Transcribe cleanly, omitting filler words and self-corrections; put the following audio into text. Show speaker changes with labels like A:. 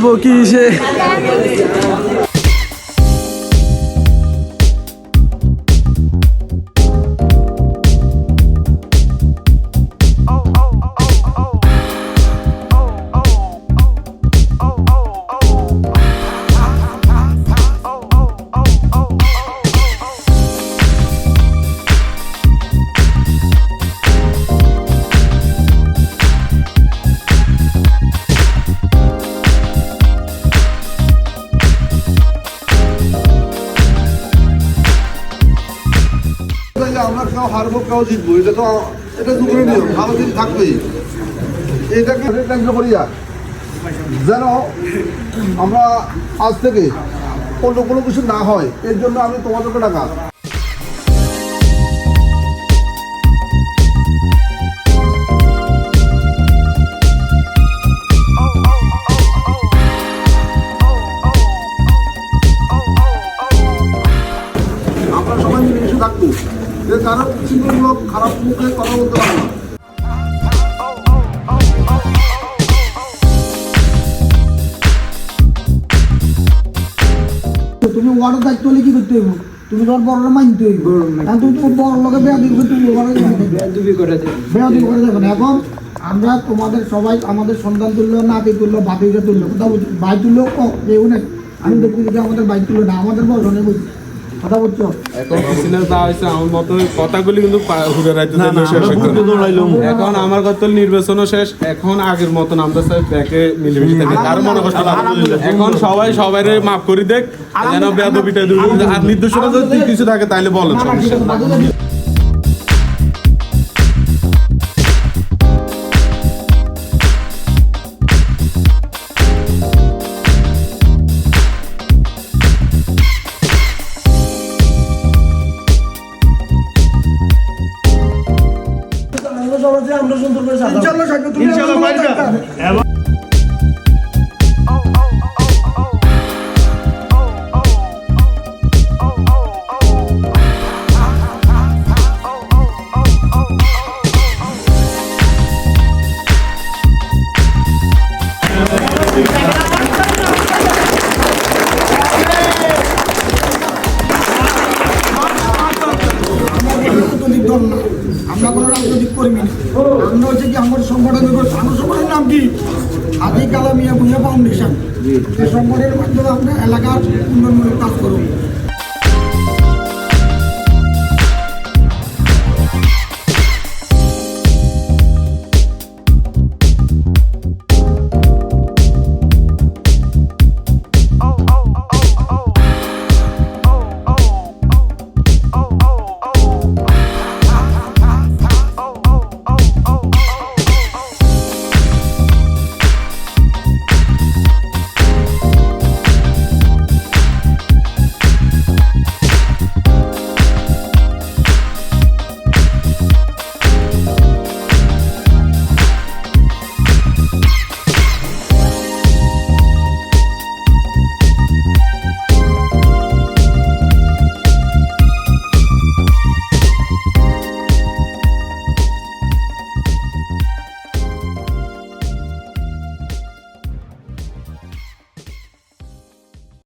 A: দিব কি সে
B: আমরা কেউ হারবো কেউ জিতবো, এটা যুগের নিয়ম, ভালো দিন থাকবেই। এইটাকে করিয়া যেন আমরা আজ থেকে অন্য কোনো কিছু না হয়, এর জন্য আমি তোমাদেরকে ডাকা। আমরা সবাই মিলেমিশে থাকবো, যে কারো চিন্তামূলক খারাপ মুখে কথা বলতে পারবো না।
C: তুমি ওয়ার্ডের দায়িত্ব হলে কি করতে হইব? তুমি তোমার বড়রা মানতে হইব, কারণ তুমি তোমার বড় লোকে বেয়াদবি করে দেবে না। এখন আমরা তোমাদের সবাই আমাদের সন্তান তুললো, নাতি তুললো, ভাতিজা তুললো, কোথাও ভাই তুললো, কেউ নেই। আমি দেখতে দেখি আমাদের ভাই তুললো না, আমাদের বড় নেই কথা বলছো।
D: এখন আমার মতো কথাগুলি কিন্তু এখন আমার কথা নির্বাচনও শেষ, এখন আগের মতন আমরা ব্যাকে মিলেমিশে থাকি, কারো মনে কষ্ট এখন সবাই সবাই মাফ করে দেখ, যেন বেয়াদবিটা আর নির্দেশনা যদি কিছু থাকে তাহলে বলেন।
C: আমরা সুন্দর করে ইনশাআল্লাহ আমরা কোনো রাজনৈতিক কর্মী না, আমরা হচ্ছে কি আমার সংগঠনের সংগঠনের নাম কি আদি কালা মিয়া ভুঁইয়া ফাউন্ডেশন। এই সংগঠনের মাধ্যমে আমরা এলাকার উন্নয়নমূলক কাজ করব।